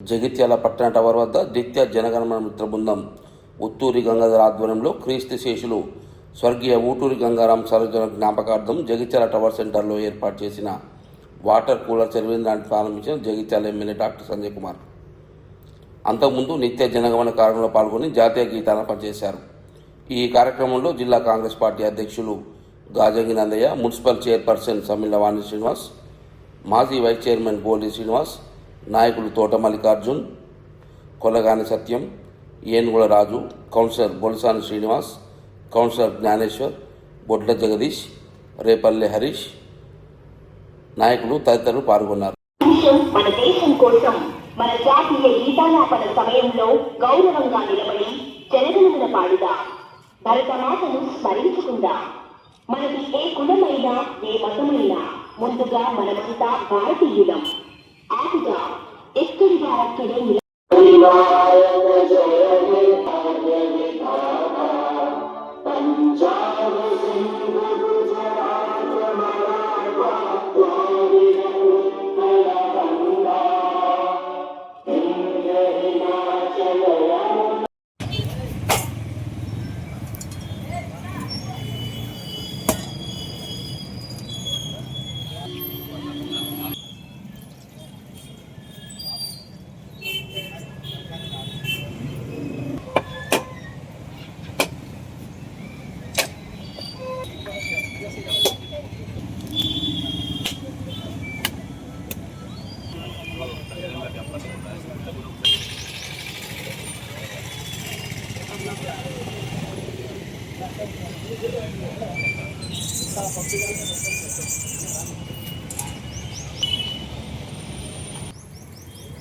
జగిత్యాల పట్టణ టవర్ వద్ద నిత్య జనగణమన మిత్ర బృందం ఉత్తూరి గంగాధర ఆధ్వర్యంలో క్రీస్తు శేషులు స్వర్గీయ ఊటూరి గంగారాం సరోజన జ్ఞాపకార్థం జగిత్యాల టవర్ సెంటర్లో ఏర్పాటు చేసిన వాటర్ కూలర్ చలివేంద్రాన్ని ప్రారంభించిన జగిత్యాల ఎమ్మెల్యే డాక్టర్ సంజయ్ కుమార్. అంతకుముందు నిత్య జనగమన కార్యక్రమంలో పాల్గొని జాతీయ గీతాలను పనిచేశారు. ఈ కార్యక్రమంలో జిల్లా కాంగ్రెస్ పార్టీ అధ్యక్షులు గాజంగి నందయ్య, మున్సిపల్ చైర్పర్సన్ సమ్మిళ్ళవాణి శ్రీనివాస్, మాజీ వైస్ చైర్మన్ బోలి శ్రీనివాస్, నాయకులు తోట మల్లికార్జున్, కొలగాని సత్యం, ఏనుగుల రాజు, కౌన్సిలర్ బొలసాని శ్రీనివాస్, కౌన్సిలర్ జ్ఞానేశ్వర్, బొడ్ల జగదీష్, రేపల్లె హరీష్ నాయకులు తదితరులు పాల్గొన్నారు. మన దేశం కోసం మన జాతీయ గీతాలాపన సమయంలో గౌరవంగా నిలబడి జనగణమన పాడుదా, భరతమాతను స్మరించుకుందా. మనకి ఏ కులమైనా ఏ మతమైనా ముందుగా మనమంతా భారతీయులం. ఆదిగా ఎక్కడి వారక్కడే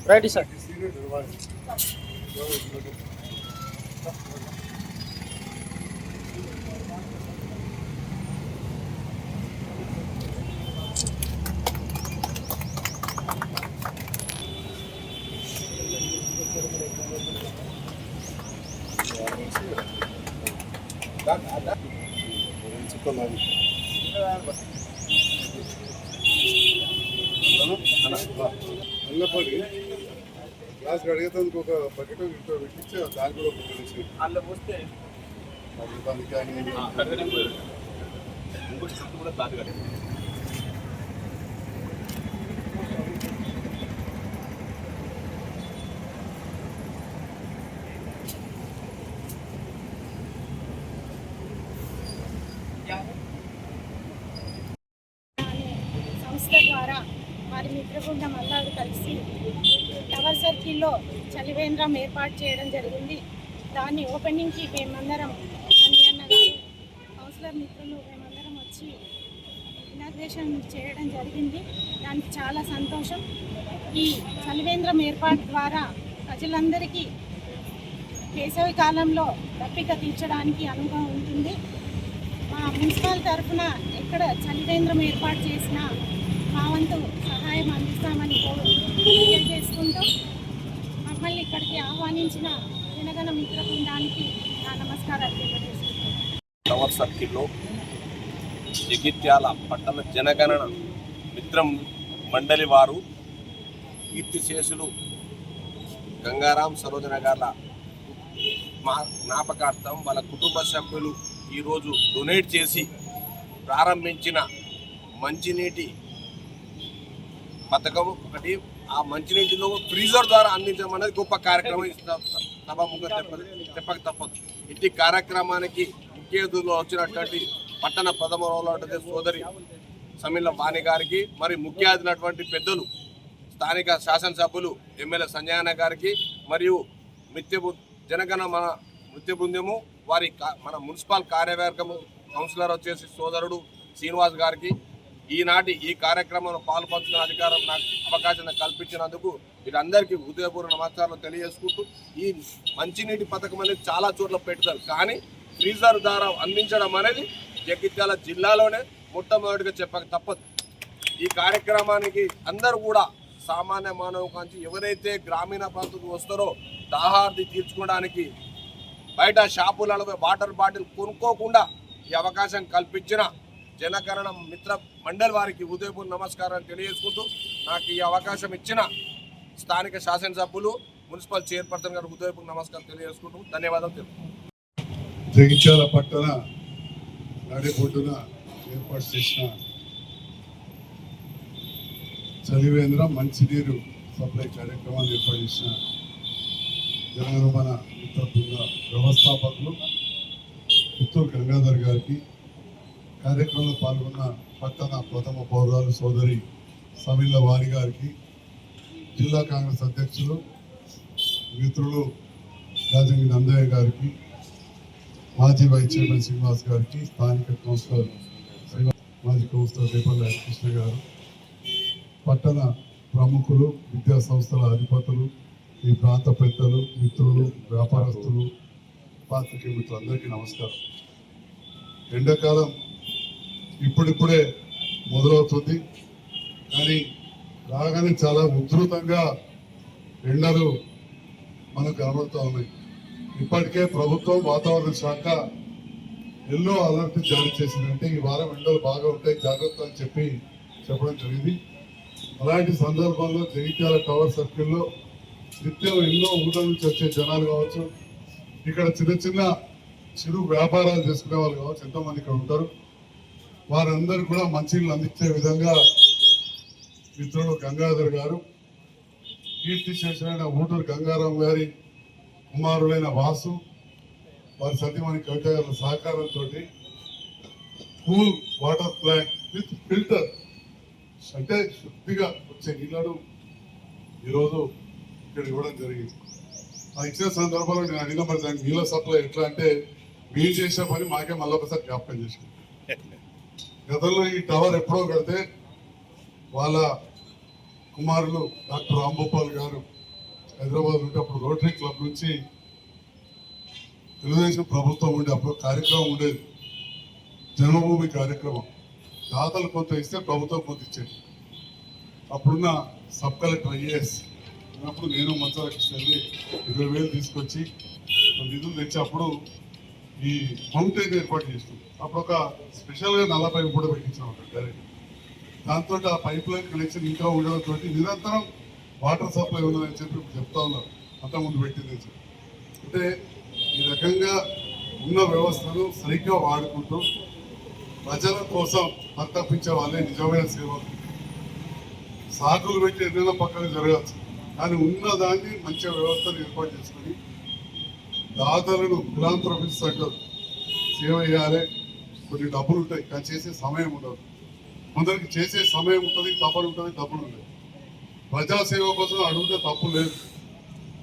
Ready, sir. అల్లపడి గ్లాస్ అడిగేందుకు ఒక బకెట్ ఇంట్లో పెట్టించి దాని కూడా ఒక తెలిసి అందులో పోస్తే దానికి కానీ ఇంకోటి కూడా క్లాత్ కట్టి సంస్థ ద్వారా వారి మిత్రబృందం అందరూ కలిసి టవర్ సర్కిల్లో చలివేంద్రం ఏర్పాటు చేయడం జరిగింది. దాన్ని ఓపెనింగ్కి మేమందరం సంజయ్ అన్న గారు, కౌన్సిలర్ మిత్రులు మేమందరం వచ్చి ఇనాగ్రేషన్ చేయడం జరిగింది. దానికి చాలా సంతోషం. ఈ చలివేంద్రం ఏర్పాటు ద్వారా ప్రజలందరికీ వేసవి కాలంలో దప్పిక తీర్చడానికి అనువుగా ఉంటుంది. మా మున్సిపల్ తరఫున ఎక్కడ చలివేంద్రం ఏర్పాటు చేసినా మా వంతు సహాయం అందిస్తామని తెలియజేసుకుంటూ మమ్మల్ని ఇక్కడికి ఆహ్వానించిన జనగణ మిత్ర బృందానికి నా నమస్కారాలు తెలియజేసుకుంటాను. టవర్ సర్కిల్లో జగిత్యాల పట్టణ జనగణన మిత్రం మండలి వారు కీర్తిశేషులు గంగారాం సరోజన గార్ల జ్ఞాపకార్థం వాళ్ళ కుటుంబ సభ్యులు ఈరోజు డొనేట్ చేసి ప్రారంభించిన మంచినీటి పథకం ఒకటి. ఆ మంచినీటిలో ఫ్రీజర్ ద్వారా అందించడం అనేది గొప్ప కార్యక్రమం. సభాముఖంగా చెప్పక తప్పదు. ఇట్టి కార్యక్రమానికి ముఖ్య అతిథులు వచ్చినటువంటి పట్టణ ప్రథమ సోదరి సమ్మిళ్ళ వాణి గారికి, మరి ముఖ్య అతిథులైనటువంటి పెద్దలు స్థానిక శాసనసభ్యులు ఎమ్మెల్యే సంజయ్ అన్న గారికి, మరియు జనగణ మన నృత్య బృందము వారి మన మున్సిపల్ కార్యవర్గము కౌన్సిలర్ వచ్చేసి సోదరుడు శ్రీనివాస్ గారికి ఈనాటి ఈ కార్యక్రమంలో పాల్పంచుకునే అధికారం నాకు అవకాశం కల్పించినందుకు వీరందరికీ హృదయపూర్వక నమస్కారాలు తెలియజేసుకుంటూ, ఈ మంచినీటి పథకం అనేది చాలా చోట్ల పెడతారు, కానీ ఫ్రీజర్ ద్వారా అందించడం అనేది జగిత్యాల జిల్లాలోనే మొట్టమొదటిగా చెప్పక తప్పదు. ఈ కార్యక్రమానికి అందరూ కూడా సామాన్య మానవ కాంచి ఎవరైతే గ్రామీణ ప్రాంతాలకు వస్తారో దాహార్ది తీర్చుకోవడానికి బయట షాపులలో వాటర్ బాటిల్ కొనుక్కోకుండా ఈ అవకాశం కల్పించిన జనగణన మిత్ర మండలి వారికి హృదయపూర్వక నమస్కారాలు తెలియజేసుకుంటూ నాకు ఈ అవకాశం ఇచ్చిన స్థానిక శాసనసభ్యులు మున్సిపల్ చైర్పర్సన్ గారు హృదయపూర్వక నమస్కారం తెలియజేసుకుంటూ ధన్యవాదాలు తెలుపుతున్నాను. జగిత్యాల పట్టణ నడిబొడ్డున ఏర్పాటు చేసిన చలివేంద్ర మంచినీరు సప్లై కార్యక్రమాన్ని ఏర్పాటు చేసిన జనగణమన మిత్ర బృంద వ్యవస్థాపకులు పుత్తూరు గంగాధర్ గారికి, కార్యక్రమంలో పాల్గొన్న పట్టణ ప్రథమ పౌరాలు సోదరి సమిల్ల వారి గారికి, జిల్లా కాంగ్రెస్ అధ్యక్షులు మిత్రులు రాజంగి నందయ్య గారికి, మాజీ వైస్ చైర్మన్ శ్రీనివాస్ గారికి, స్థానిక కౌన్సిలర్ మాజీ కౌన్సిలర్ రేపల్లి హరికృష్ణ గారు, పట్టణ ప్రముఖులు, విద్యా సంస్థల అధిపతులు, ఈ ప్రాంత పెద్దలు, మిత్రులు, వ్యాపారస్తులు, పాత్రికేయ మిత్రులందరికీ నమస్కారం. ఎండాకాలం ఇప్పుడిప్పుడే మొదలవుతుంది, కానీ రాగానే చాలా ఉధృతంగా ఎండలు మనకు కనబడుతూ ఉన్నాయి. ఇప్పటికే ప్రభుత్వం వాతావరణ శాఖ ఎల్లో అలర్ట్ జారీ చేసిందంటే ఈ వారం ఎండలు బాగా ఉంటాయి, జాగ్రత్త అని చెప్పడం జరిగింది. అలాంటి సందర్భంలో జగిత్యాల టవర్ సర్కిల్లో నిత్యం ఎన్నో ఊళ్ళ నుంచి వచ్చే జనాలు కావచ్చు, ఇక్కడ చిన్న చిరు వ్యాపారాలు చేసుకునే వాళ్ళు కావచ్చు, ఎంతోమంది ఇక్కడ ఉంటారు. వారందరూ కూడా మంచినీళ్ళు అందించే విధంగా మిత్రులు గంగాధర్ గారు, కీర్తిశేషులైన ఊటూరు గంగారాం గారి కుమారులైన వాసు, వారి సతీమణి కవిత గారి సహకారంతో cool water plant with filter, అంటే శుద్ధిగా వచ్చే నీళ్లను ఈరోజు ఇక్కడ ఇవ్వడం జరిగింది. ఆ ఇచ్చిన సందర్భంలో నేను అడిగిన మరి దానికి నీళ్ళ సప్లై ఎట్లా అంటే, మీరు చేసే పని మాకే మళ్ళీ ఒకసారి జ్ఞాపకం చేసింది. గతంలో ఈ టవర్ ఎప్పుడో కడితే వాళ్ళ కుమారులు డాక్టర్ రాంభూపాల్ గారు హైదరాబాద్ ఉంటే అప్పుడు రోటరీ క్లబ్ నుంచి తెలుగుదేశం ప్రభుత్వం ఉండే అప్పుడు కార్యక్రమం ఉండేది, జన్మభూమి కార్యక్రమం. దాతలు కొంత ఇస్తే ప్రభుత్వం కొంత ఇచ్చేది. అప్పుడున్న సబ్ కలెక్టర్ ఐఏఎస్ ఉన్నప్పుడు నేను మంచాలకి వెళ్ళి 20,000 తీసుకొచ్చి నిధులు తెచ్చి అప్పుడు ఈ ఫౌంటైన్ ఏర్పాటు చేసినాం. అప్పుడు ఒక స్పెషల్గా నల్ల పైపు కూడా పెట్టించినాం డైరెక్ట్. దాంతో ఆ పైప్ లైన్ కనెక్షన్ ఇంకా ఉండడంతో నిరంతరం వాటర్ సప్లై ఉన్నదని చెప్పి చెప్తా ఉన్నారు, అంతకుముందు పెట్టింది. అంటే ఈ రకంగా ఉన్న వ్యవస్థను సరిగ్గా వాడుకుంటూ ప్రజల కోసం పరితపించే వాళ్ళే నిజమైన సేవలు. సాకులు పెట్టి ఎన్నైనా పక్కన జరగచ్చు, కానీ ఉన్నదాన్ని మంచి వ్యవస్థను ఏర్పాటు చేసుకుని దాతలను ఫిలాంథ్రఫిస్ట్ అంటారు, సేవ చేయాలి. కొన్ని డబ్బులు ఉంటాయి కానీ చేసే సమయం ఉండదు. కొందరికి చేసే సమయం ఉంటుంది, తపన ఉంటుంది, డబ్బులు ఉంటాయి. ప్రజాసేవ కోసం అడిగితే తప్పు లేదు.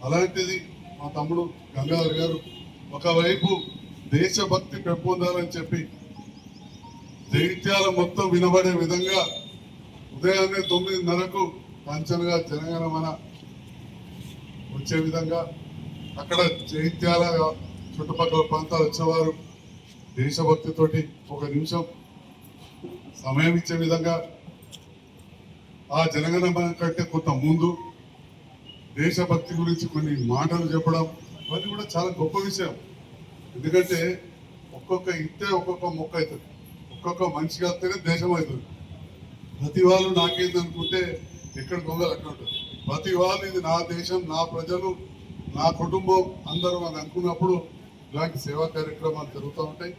అలాంటిది మా తమ్ముడు గంగాధర్ గారు ఒకవైపు దేశభక్తి పెంపొందాలని చెప్పి జగిత్యాల మొత్తం వినబడే విధంగా ఉదయాన్నే 9:30కు కంచనగా జనగణమన వచ్చే విధంగా అక్కడ జగిత్యాల చుట్టుపక్కల ప్రాంతాలు వచ్చేవారు దేశభక్తితోటి 1 నిమిషం సమయం ఇచ్చే విధంగా ఆ జనగణమన కంటే కొంత ముందు దేశభక్తి గురించి కొన్ని మాటలు చెప్పడం, అది కూడా చాలా గొప్ప విషయం. ఎందుకంటే ఒక్కొక్క ఇంటే ఒక్కొక్క మొక్క అవుతుంది, ఒక్కొక్క మనిషిగా వస్తేనే దేశం అవుతుంది. ప్రతి వాళ్ళు నాకేంది అనుకుంటే ఎక్కడ గొంగలు అక్కడ ఉంటుంది. ప్రతి వాళ్ళు ఇది నా దేశం, నా ప్రజలు, నా కుటుంబం అందరూ అని అనుకున్నప్పుడు ఇలాంటి సేవా కార్యక్రమాలు జరుగుతూ ఉంటాయి.